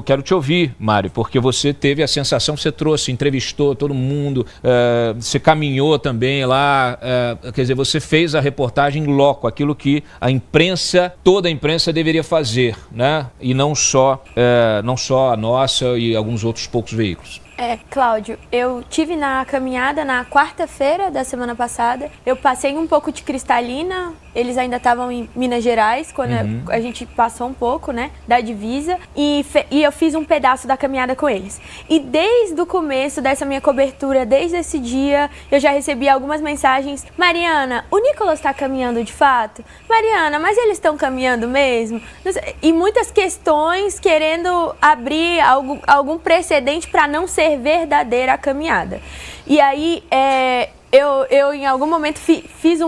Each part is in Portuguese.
quero te ouvir, Mário, porque você teve a sensação, você trouxe, entrevistou todo mundo, você caminhou também lá, quer dizer, você fez a reportagem em loco, aquilo que a imprensa, toda a imprensa deveria fazer, né? E não só a nossa e alguns outros poucos veículos. Cláudio, eu tive na caminhada na quarta-feira da semana passada, eu passei um pouco de Cristalina, eles ainda estavam em Minas Gerais, quando a gente passou um pouco, né, da divisa, e eu fiz um pedaço da caminhada com eles. E desde o começo dessa minha cobertura, desde esse dia, eu já recebi algumas mensagens: Mariana, o Nicolas está caminhando de fato? Mariana, mas eles estão caminhando mesmo? E muitas questões querendo abrir algum precedente para não ser verdadeira a caminhada. E aí, eu em algum momento fiz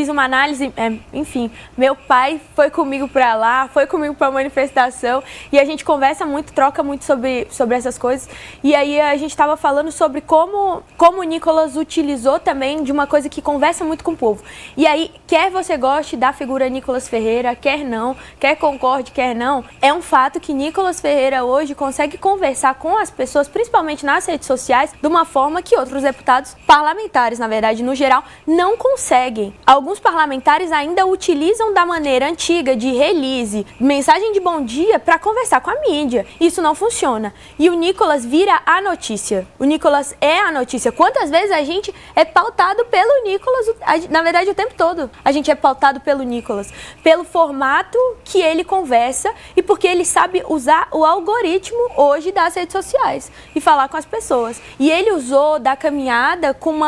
uma análise, enfim, meu pai foi comigo para lá, foi comigo para a manifestação, e a gente conversa muito, troca muito sobre essas coisas, e aí a gente estava falando sobre como o Nicolas utilizou também de uma coisa que conversa muito com o povo. E aí, quer você goste da figura Nicolas Ferreira, quer não, quer concorde, quer não, é um fato que Nicolas Ferreira hoje consegue conversar com as pessoas, principalmente nas redes sociais, de uma forma que outros deputados parlamentares, na verdade, no geral, não conseguem. Alguns parlamentares ainda utilizam da maneira antiga de release, mensagem de bom dia para conversar com a mídia. Isso não funciona. E o Nicolas vira a notícia. O Nicolas é a notícia. Quantas vezes a gente é pautado pelo Nicolas? Na verdade, o tempo todo a gente é pautado pelo Nicolas. Pelo formato que ele conversa e porque ele sabe usar o algoritmo hoje das redes sociais e falar com as pessoas. E ele usou da caminhada com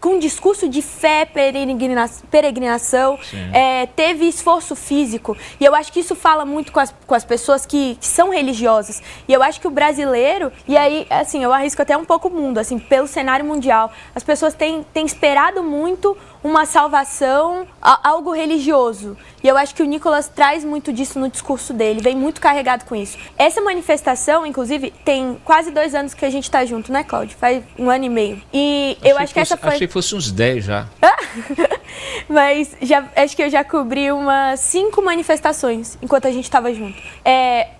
um discurso de fé, peregrinação, teve esforço físico. E eu acho que isso fala muito com as pessoas que são religiosas. E eu acho que o brasileiro, e aí, assim, eu arrisco até um pouco o mundo, assim, pelo cenário mundial, as pessoas têm esperado muito uma salvação, algo religioso. E eu acho que o Nicolas traz muito disso no discurso dele, vem muito carregado com isso. Essa manifestação, inclusive, tem quase 2 anos que a gente tá junto, né, Cláudio? Faz 1 ano e meio. E eu acho que essa foi... Achei que fosse uns 10 já. Mas acho que eu já cobri umas 5 manifestações enquanto a gente estava junto.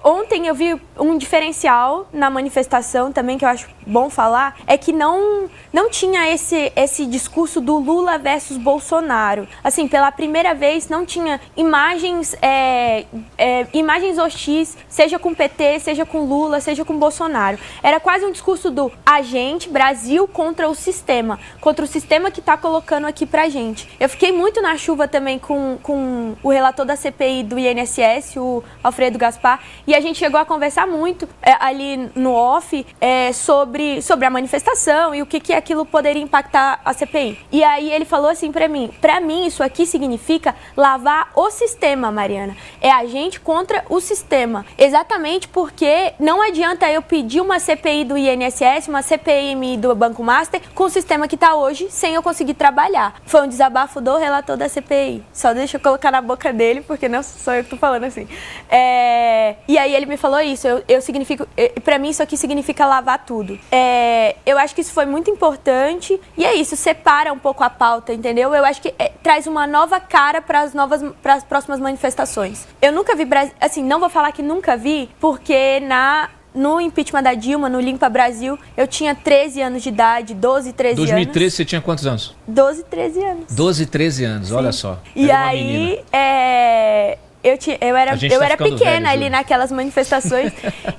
Ontem eu vi um diferencial na manifestação também, que eu acho bom falar, é que não tinha esse discurso do Lula versus Bolsonaro. Assim, pela primeira vez não tinha imagens hostis, seja com PT, seja com Lula, seja com Bolsonaro. Era quase um discurso do agente, Brasil, contra o sistema que está colocando aqui pra gente. Eu fiquei muito na chuva também com o relator da CPI do INSS, o Alfredo Gaspar, e a gente chegou a conversar muito ali no off sobre a manifestação e o que aquilo poderia impactar a CPI. E aí ele falou assim pra mim isso aqui significa lavar o sistema, Mariana. É a gente contra o sistema. Exatamente porque não adianta eu pedir uma CPI do INSS, uma CPI do Banco Master, com o sistema que tá hoje, sem eu conseguir trabalhar. Foi um desabafo do relator da CPI. Só deixa eu colocar na boca dele, porque não sou eu que tô falando assim. E aí ele me falou isso. Pra mim isso aqui significa lavar tudo. Eu acho que isso foi muito importante. E é isso, separa um pouco a pauta, entendeu? Eu acho que traz uma nova cara para as próximas manifestações. Eu nunca vi, assim, não vou falar que nunca vi, porque no impeachment da Dilma, no Limpa Brasil, eu tinha 13 anos de idade, 12, 13 anos. 2013 você tinha quantos anos? 12, 13 anos. 12, 13 anos, sim. Olha só. E aí, eu era pequena ali naquelas manifestações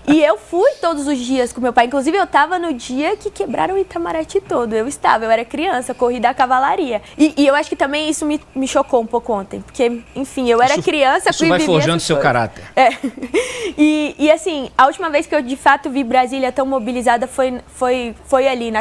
e eu fui todos os dias com meu pai. Inclusive, eu estava no dia que quebraram o Itamaraty todo. Eu era criança, corri da cavalaria. E eu acho que também isso me chocou um pouco ontem. Porque, enfim, eu era criança. Isso vai forjando seu caráter. E assim, a última vez que eu de fato vi Brasília tão mobilizada foi ali,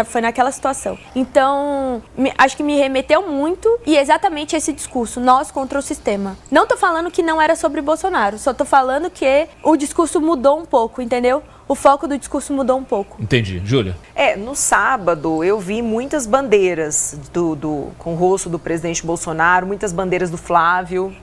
foi naquela situação. Então, acho que me remeteu muito e exatamente esse discurso, nós contra o sistema. Não tô falando que não era sobre Bolsonaro, só tô falando que o discurso mudou um pouco, entendeu? O foco do discurso mudou um pouco. Entendi. Júlia? No sábado eu vi muitas bandeiras com o rosto do presidente Bolsonaro, muitas bandeiras do Flávio.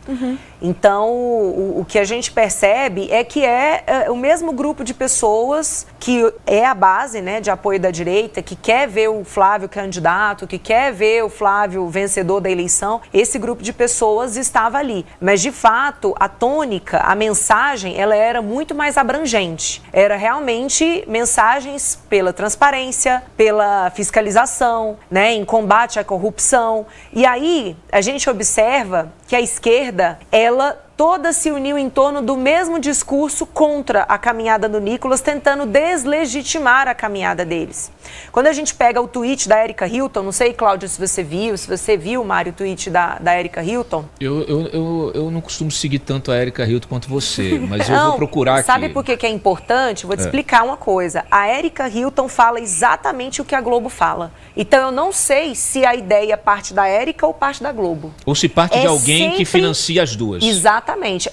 Então, o que a gente percebe é que é o mesmo grupo de pessoas que é a base, né, de apoio da direita, que quer ver o Flávio candidato, que quer ver o Flávio vencedor da eleição. Esse grupo de pessoas estava ali. Mas, de fato, a tônica, a mensagem, ela era muito mais abrangente. Era realmente mensagens pela transparência, pela fiscalização, né, em combate à corrupção. E aí, a gente observa que a esquerda, ela toda se uniu em torno do mesmo discurso contra a caminhada do Nicolas, tentando deslegitimar a caminhada deles. Quando a gente pega o tweet da Erika Hilton, não sei, Cláudio, se você viu, Mário, o tweet da Erika Hilton? Eu não costumo seguir tanto a Erika Hilton quanto você, mas eu vou procurar aqui. Sabe por que é importante? Vou te explicar uma coisa. A Erika Hilton fala exatamente o que a Globo fala. Então eu não sei se a ideia parte da Erika ou parte da Globo. Ou se parte de alguém que financia as duas. Exatamente.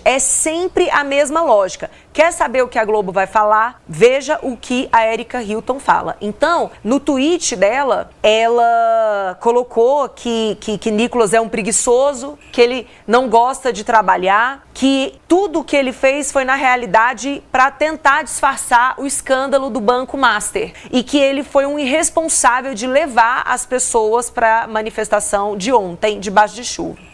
É sempre a mesma lógica. Quer saber o que a Globo vai falar? Veja o que a Erika Hilton fala. Então, no tweet dela, ela colocou que Nicolas é um preguiçoso, que ele não gosta de trabalhar, que tudo que ele fez foi, na realidade, para tentar disfarçar o escândalo do Banco Master. E que ele foi um irresponsável de levar as pessoas para a manifestação de ontem, debaixo de chuva.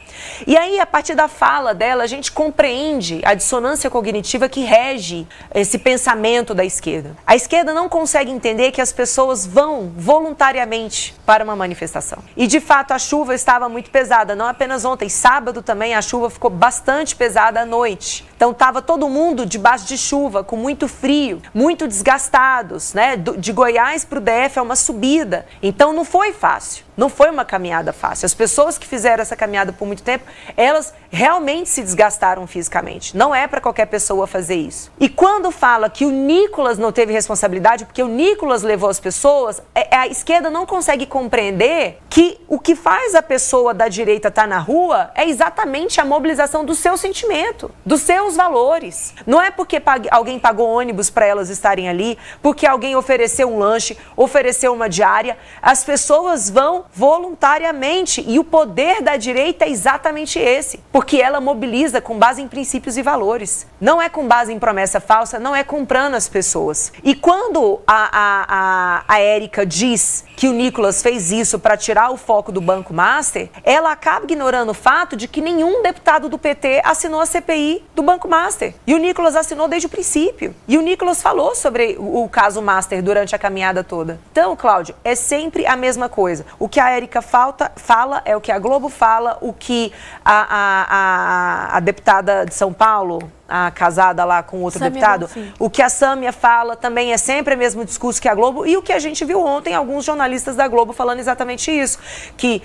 E aí, a partir da fala dela, a gente compreende a dissonância cognitiva que rege esse pensamento da esquerda. A esquerda não consegue entender que as pessoas vão voluntariamente para uma manifestação. E, de fato, a chuva estava muito pesada, não apenas ontem, sábado também a chuva ficou bastante pesada à noite. Então, estava todo mundo debaixo de chuva, com muito frio, muito desgastados, né? De Goiás para o DF é uma subida. Então, não foi fácil. Não foi uma caminhada fácil. As pessoas que fizeram essa caminhada por muito tempo, elas realmente se desgastaram fisicamente. Não é para qualquer pessoa fazer isso. E quando fala que o Nicolas não teve responsabilidade, porque o Nicolas levou as pessoas, a esquerda não consegue compreender que o que faz a pessoa da direita estar na rua é exatamente a mobilização do seu sentimento, dos seus valores. Não é porque alguém pagou ônibus para elas estarem ali, porque alguém ofereceu um lanche, ofereceu uma diária. As pessoas vão voluntariamente, e o poder da direita é exatamente esse, porque ela mobiliza com base em princípios e valores. Não é com base em promessa falsa, não é comprando as pessoas. E quando a Erika diz que o Nicolas fez isso para tirar o foco do Banco Master, ela acaba ignorando o fato de que nenhum deputado do PT assinou a CPI do Banco Master. E o Nicolas assinou desde o princípio. E o Nicolas falou sobre o caso Master durante a caminhada toda. Então, Cláudio, é sempre a mesma coisa. O que a Erika fala é o que a Globo fala, o que a deputada de São Paulo, a casada lá com outro deputado, o que a Sâmia fala também é sempre o mesmo discurso que a Globo, e o que a gente viu ontem, alguns jornalistas da Globo falando exatamente isso, que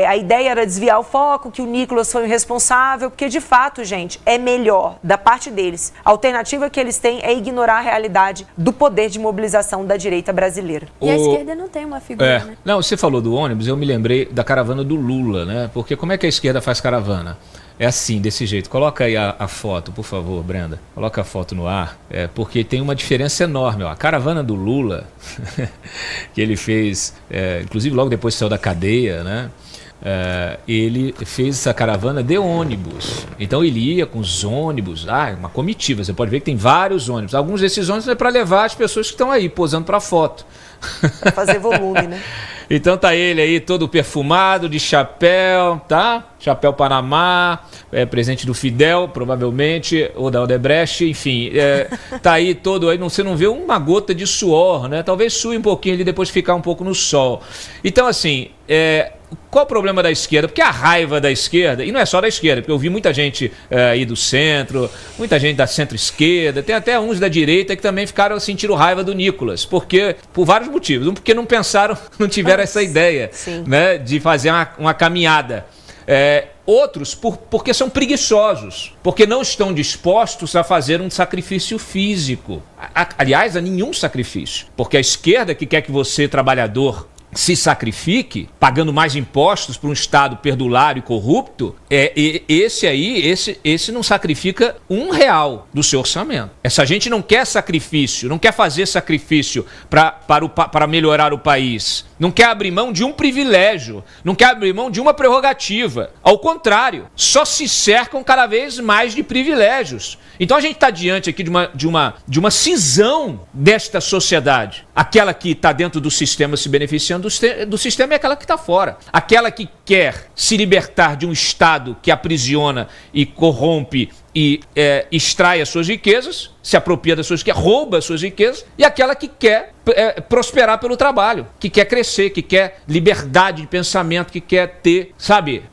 a ideia era desviar o foco, que o Nicolas foi o responsável, porque de fato, gente, é melhor da parte deles. A alternativa que eles têm é ignorar a realidade do poder de mobilização da direita brasileira. E a esquerda não tem uma figura, né? Não, você falou do ônibus, eu me lembrei da caravana do Lula, né? Porque como é que a esquerda faz caravana? É assim, desse jeito. Coloca aí a foto, por favor, Brenda. Coloca a foto no ar, porque tem uma diferença enorme. Ó. A caravana do Lula, que ele fez, inclusive logo depois que saiu da cadeia, né? Ele fez essa caravana de ônibus. Então ele ia com os ônibus, uma comitiva. Você pode ver que tem vários ônibus. Alguns desses ônibus é para levar as pessoas que estão aí, posando para foto. Pra fazer volume, né? Então tá ele aí todo perfumado, de chapéu, tá? Chapéu Panamá, presente do Fidel, provavelmente, ou da Odebrecht, enfim. Tá aí todo aí, você não vê uma gota de suor, né? Talvez sue um pouquinho ali, depois ficar um pouco no sol. Então assim, qual o problema da esquerda? Porque a raiva da esquerda, e não é só da esquerda, porque eu vi muita gente aí do centro, muita gente da centro-esquerda, tem até uns da direita que também sentiram raiva do Nicolas, porque, por vários motivos. Um, porque não pensaram, não tiveram essa ideia, né, de fazer uma caminhada. Outros porque são preguiçosos, porque não estão dispostos a fazer um sacrifício físico. Aliás, a nenhum sacrifício, porque a esquerda que quer que você, trabalhador, se sacrifique, pagando mais impostos para um Estado perdulário e corrupto, esse não sacrifica R$1 do seu orçamento. Essa gente não quer sacrifício, não quer fazer sacrifício para melhorar o país. Não quer abrir mão de um privilégio, não quer abrir mão de uma prerrogativa. Ao contrário, só se cercam cada vez mais de privilégios. Então a gente está diante aqui de uma cisão desta sociedade. Aquela que está dentro do sistema se beneficiando do sistema e aquela que está fora. Aquela que quer se libertar de um Estado que aprisiona e corrompe e extrai as suas riquezas, se apropria das suas riquezas, rouba as suas riquezas, e aquela que quer prosperar pelo trabalho, que quer crescer, que quer liberdade de pensamento, que quer ter, sabe,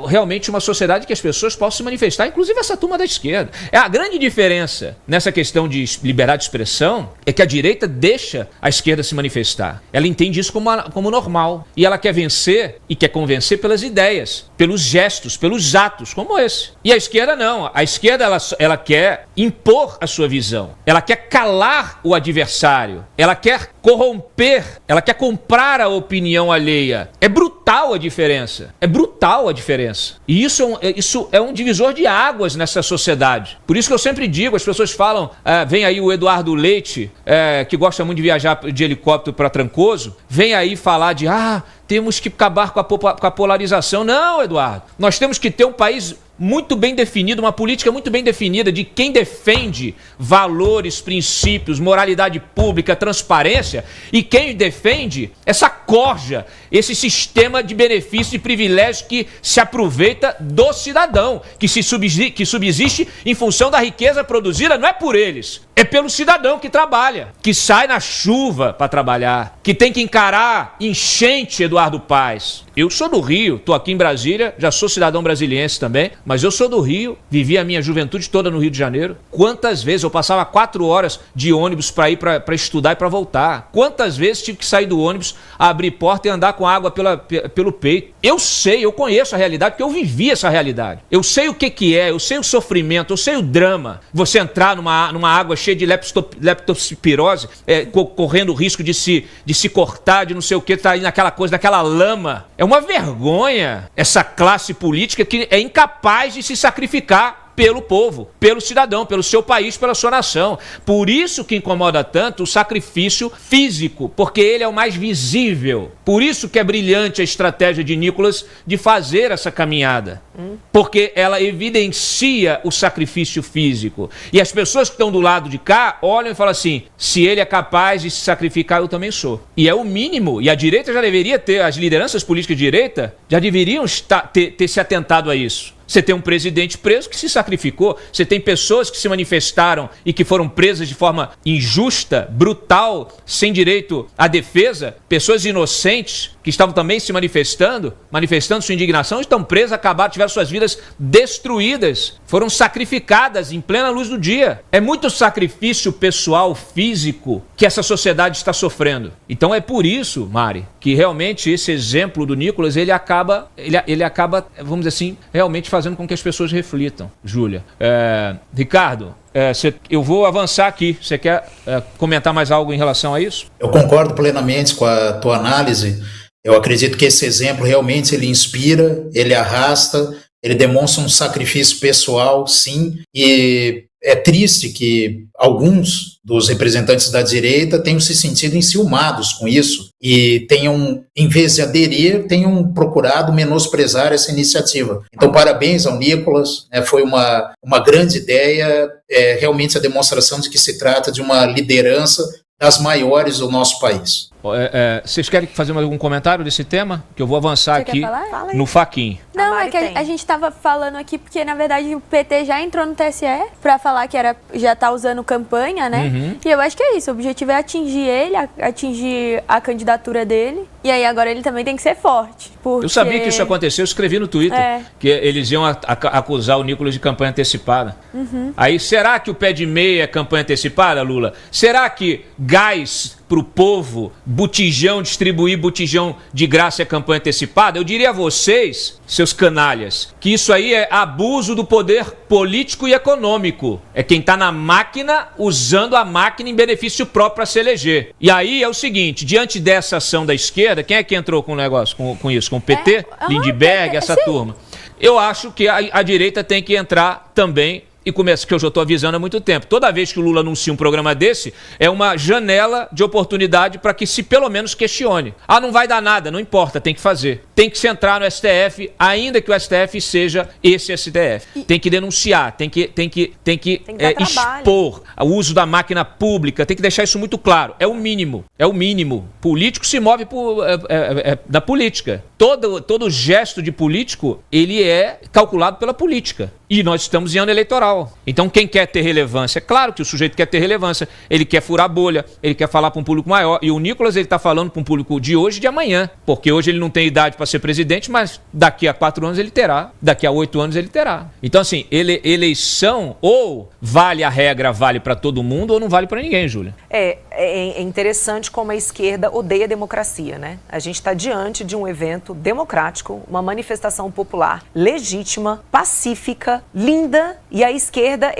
realmente uma sociedade que as pessoas possam se manifestar, inclusive essa turma da esquerda. A grande diferença nessa questão de liberdade de expressão é que a direita deixa a esquerda se manifestar. Ela entende isso como normal. E ela quer vencer e quer convencer pelas ideias, pelos gestos, pelos atos, como esse. E a esquerda não. A esquerda, ela quer impor a sua visão. Ela quer calar o adversário. Ela quer corromper. Ela quer comprar a opinião alheia. É brutal a diferença. É brutal a diferença. E isso é um divisor de águas nessa sociedade. Por isso que eu sempre digo, as pessoas falam, vem aí o Eduardo Leite, que gosta muito de viajar de helicóptero para Trancoso, vem aí falar de, temos que acabar com a polarização. Não, Eduardo. Nós temos que ter um país muito bem definido, uma política muito bem definida de quem defende valores, princípios, moralidade pública, transparência, e quem defende essa corja, esse sistema de benefícios e privilégios que se aproveita do cidadão, que subsiste em função da riqueza produzida, não é por eles, é pelo cidadão que trabalha, que sai na chuva para trabalhar, que tem que encarar enchente, Eduardo Paes. Eu sou do Rio, estou aqui em Brasília, já sou cidadão brasiliense também, mas eu sou do Rio, vivi a minha juventude toda no Rio de Janeiro. Quantas vezes eu passava 4 horas de ônibus para ir para estudar e para voltar? Quantas vezes tive que sair do ônibus, abrir porta e andar com água pelo peito? Eu sei, eu conheço a realidade, porque eu vivi essa realidade. Eu sei o que é, eu sei o sofrimento, eu sei o drama. Você entrar numa água cheia de leptospirose, correndo o risco de se cortar, de não sei o que, tá aí naquela coisa, naquela lama. É uma vergonha essa classe política que é incapaz de se sacrificar pelo povo, pelo cidadão, pelo seu país, pela sua nação. Por isso que incomoda tanto o sacrifício físico, porque ele é o mais visível. Por isso que é brilhante a estratégia de Nicolas de fazer essa caminhada. Porque ela evidencia o sacrifício físico. E as pessoas que estão do lado de cá olham e falam assim, se ele é capaz de se sacrificar, eu também sou. E é o mínimo. E a direita já deveria ter, as lideranças políticas de direita já deveriam ter se atentado a isso. Você tem um presidente preso que se sacrificou. Você tem pessoas que se manifestaram e que foram presas de forma injusta, brutal, sem direito à defesa. Pessoas inocentes que estavam também se manifestando sua indignação, estão presas, tiveram suas vidas destruídas. Foram sacrificadas em plena luz do dia. É muito sacrifício pessoal, físico, que essa sociedade está sofrendo. Então é por isso, Mari, que realmente esse exemplo do Nicolas, ele acaba, vamos dizer assim, realmente fazendo com que as pessoas reflitam. Júlia. Ricardo, eu vou avançar aqui. Você quer comentar mais algo em relação a isso? Eu concordo plenamente com a tua análise. Eu acredito que esse exemplo realmente ele inspira, ele arrasta, ele demonstra um sacrifício pessoal, sim, e é triste que alguns dos representantes da direita tenham se sentido enciumados com isso e tenham, em vez de aderir, tenham procurado menosprezar essa iniciativa. Então, parabéns ao Nicolas, foi uma grande ideia, realmente a demonstração de que se trata de uma liderança das maiores do nosso país. Vocês querem fazer algum comentário desse tema? Que eu vou avançar aqui no Faquin. Não, é que a gente estava falando aqui porque, na verdade, o PT já entrou no TSE para falar que já está usando campanha, né? Uhum. E eu acho que é isso. O objetivo é atingir ele, atingir a candidatura dele. E aí agora ele também tem que ser forte. Porque... Eu sabia que isso aconteceu, eu escrevi no Twitter que eles iam acusar o Nicolas de campanha antecipada. Uhum. Aí, será que o pé de meia é campanha antecipada, Lula? Será que gás para o povo distribuir botijão de graça e campanha antecipada, eu diria a vocês, seus canalhas, que isso aí é abuso do poder político e econômico. É quem está na máquina usando a máquina em benefício próprio para se eleger. E aí é o seguinte, diante dessa ação da esquerda, quem é que entrou com o negócio, com isso? Com o PT? Lindbergh, essa turma. Eu acho que a direita tem que entrar também e começa, que eu já estou avisando há muito tempo. Toda vez que o Lula anuncia um programa desse, é uma janela de oportunidade para que se pelo menos questione. Não vai dar nada, não importa, tem que fazer. Tem que se entrar no STF, ainda que o STF seja esse STF. Tem que denunciar, tem que expor o uso da máquina pública, tem que deixar isso muito claro. É o mínimo, é o mínimo. Político se move da política. Todo gesto de político, ele é calculado pela política. E nós estamos em ano eleitoral. Então, quem quer ter relevância? É claro que o sujeito quer ter relevância. Ele quer furar a bolha, ele quer falar para um público maior. E o Nicolas, ele está falando para um público de hoje e de amanhã. Porque hoje ele não tem idade para ser presidente, mas daqui a 4 anos ele terá. Daqui a 8 anos ele terá. Então, assim, eleição, ou vale a regra, vale para todo mundo, ou não vale para ninguém, Júlia. É interessante como a esquerda odeia a democracia, né? A gente está diante de um evento democrático, uma manifestação popular legítima, pacífica, linda, e a esquerda,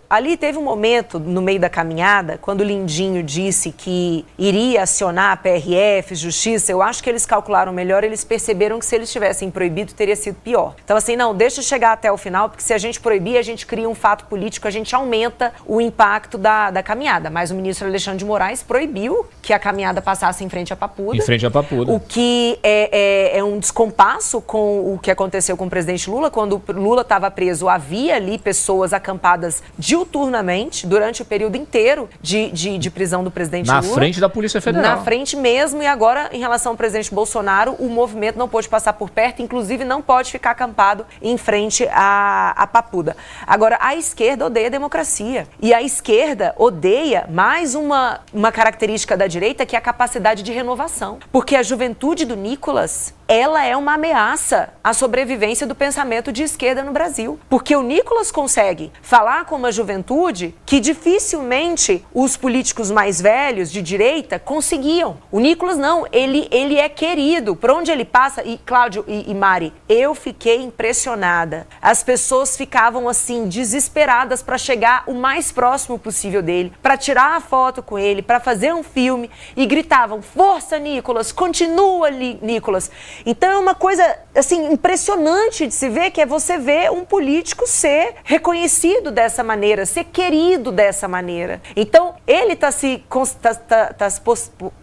ali teve um momento no meio da caminhada, quando o Lindinho disse que iria acionar a PRF, Justiça, eu acho que eles calcularam melhor, eles perceberam que se eles tivessem proibido, teria sido pior. Então assim, não, deixa eu chegar até o final, porque se a gente proibir, a gente cria um fato político, a gente aumenta o impacto da caminhada. Mas o ministro Alexandre de Moraes proibiu que a caminhada passasse em frente à Papuda. Em frente à Papuda. O que é um descompasso com o que aconteceu com o presidente Lula, quando o Lula estava preso, havia ali pessoas acampadas diuturnamente durante o período inteiro de prisão do presidente Lula. Na frente da Polícia Federal. Na frente mesmo, e agora, em relação ao presidente Bolsonaro, o movimento não pôde passar por perto, inclusive não pode ficar acampado em frente à Papuda. Agora, a esquerda odeia a democracia. E a esquerda odeia mais uma característica da direita, que é a capacidade de renovação. Porque a juventude do Nicolas, ela é uma ameaça à sobrevivência do pensamento de esquerda no Brasil. Porque o Nicolas consegue falar com uma juventude que dificilmente os políticos mais velhos de direita conseguiam. O Nicolas não, ele é querido. Por onde ele passa, e Cláudio e Mari, eu fiquei impressionada. As pessoas ficavam assim, desesperadas para chegar o mais próximo possível dele, para tirar a foto com ele, para fazer um filme, e gritavam, força, Nicolas, continua, Nicolas. Então é uma coisa assim impressionante de se ver, que é você ver um político ser reconhecido dessa maneira, ser querido dessa maneira. Então ele está se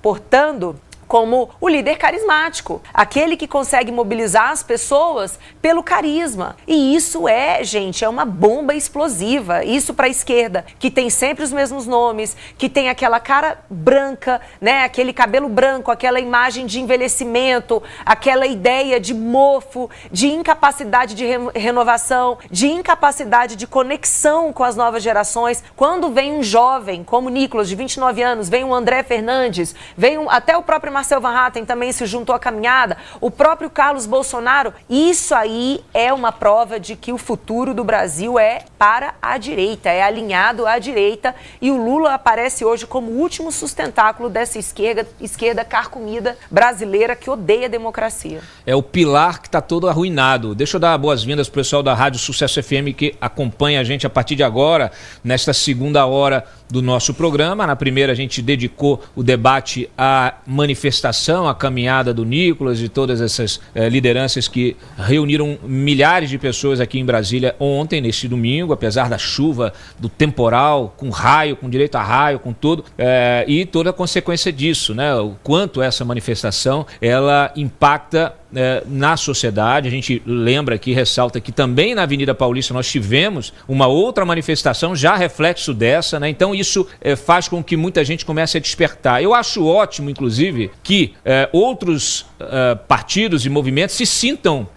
portando como o líder carismático, aquele que consegue mobilizar as pessoas pelo carisma. E isso gente, é uma bomba explosiva. Isso para a esquerda, que tem sempre os mesmos nomes, que tem aquela cara branca, né, aquele cabelo branco, aquela imagem de envelhecimento, aquela ideia de mofo, de incapacidade de renovação, de incapacidade de conexão com as novas gerações. Quando vem um jovem como Nicolas, de 29 anos, vem um André Fernandes, até o próprio Marcel Van Hatten também se juntou à caminhada, o próprio Carlos Bolsonaro. Isso aí é uma prova de que o futuro do Brasil é para a direita, é alinhado à direita, e o Lula aparece hoje como o último sustentáculo dessa esquerda carcomida brasileira que odeia a democracia. É o pilar que está todo arruinado. Deixa eu dar boas-vindas para o pessoal da Rádio Sucesso FM que acompanha a gente a partir de agora, nesta segunda hora do nosso programa. Na primeira a gente dedicou o debate à manifestação, à caminhada do Nicolas e todas essas lideranças que reuniram milhares de pessoas aqui em Brasília ontem, neste domingo, apesar da chuva, do temporal, com raio, com direito a raio, com tudo, e toda a consequência disso, né? O quanto essa manifestação ela impacta na sociedade. A gente lembra aqui, ressalta que também na Avenida Paulista nós tivemos uma outra manifestação, já reflexo dessa, né? Então isso faz com que muita gente comece a despertar. Eu acho ótimo, inclusive, que outros partidos e movimentos se sintam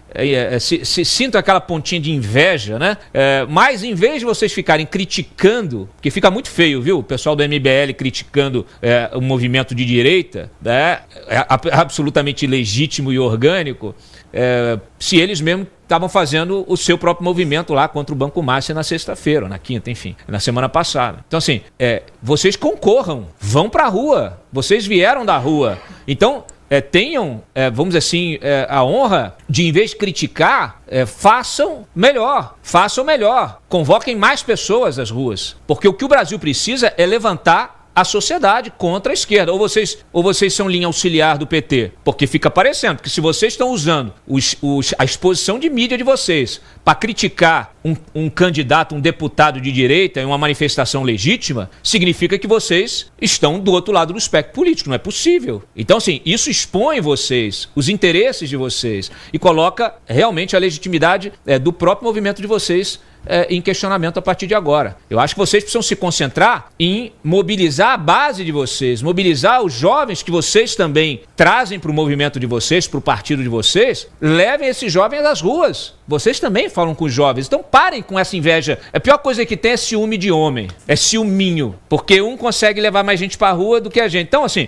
aquela pontinha de inveja, né? Mas em vez de vocês ficarem criticando, porque fica muito feio, viu? O pessoal do MBL criticando o movimento de direita, né? É absolutamente legítimo e orgânico, se eles mesmos estavam fazendo o seu próprio movimento lá contra o Banco Márcia na sexta-feira, na quinta, enfim, na semana passada. Então assim, vocês concorram, vão pra rua, vocês vieram da rua. Então, tenham, vamos dizer assim, a honra de, em vez de criticar, façam melhor. Convoquem mais pessoas às ruas. Porque o que o Brasil precisa é levantar a sociedade contra a esquerda. Ou vocês são linha auxiliar do PT? Porque fica parecendo que se vocês estão usando a exposição de mídia de vocês para criticar um candidato, um deputado de direita em uma manifestação legítima, significa que vocês estão do outro lado do espectro político. Não é possível. Então, assim, isso expõe vocês, os interesses de vocês, e coloca realmente a legitimidade do próprio movimento de vocês em questionamento a partir de agora. Eu acho que vocês precisam se concentrar em mobilizar a base de vocês, mobilizar os jovens que vocês também trazem para o movimento de vocês, para o partido de vocês. Levem esses jovens às ruas. Vocês também falam com os jovens. Então parem com essa inveja. A pior coisa que tem é ciúme de homem. É ciúminho. Porque um consegue levar mais gente para a rua do que a gente. Então, assim,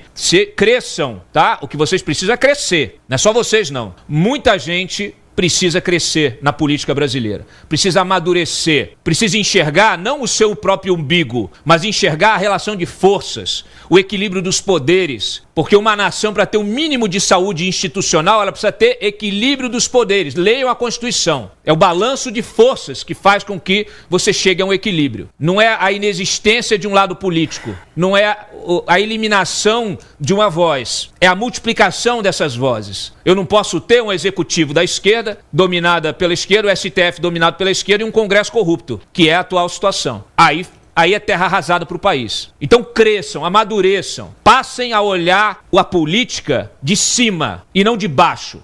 cresçam, tá? O que vocês precisam é crescer. Não é só vocês, não. Muita gente precisa crescer na política brasileira, precisa amadurecer, precisa enxergar não o seu próprio umbigo, mas enxergar a relação de forças, o equilíbrio dos poderes, porque uma nação, para ter um mínimo de saúde institucional, ela precisa ter equilíbrio dos poderes. Leiam a Constituição. É o balanço de forças que faz com que você chegue a um equilíbrio. Não é a inexistência de um lado político, não é a eliminação de uma voz, é a multiplicação dessas vozes. Eu não posso ter um executivo da esquerda, dominada pela esquerda, o STF dominado pela esquerda e um Congresso corrupto, que é a atual situação. Aí é terra arrasada para o país. Então cresçam, amadureçam, passem a olhar a política de cima e não de baixo.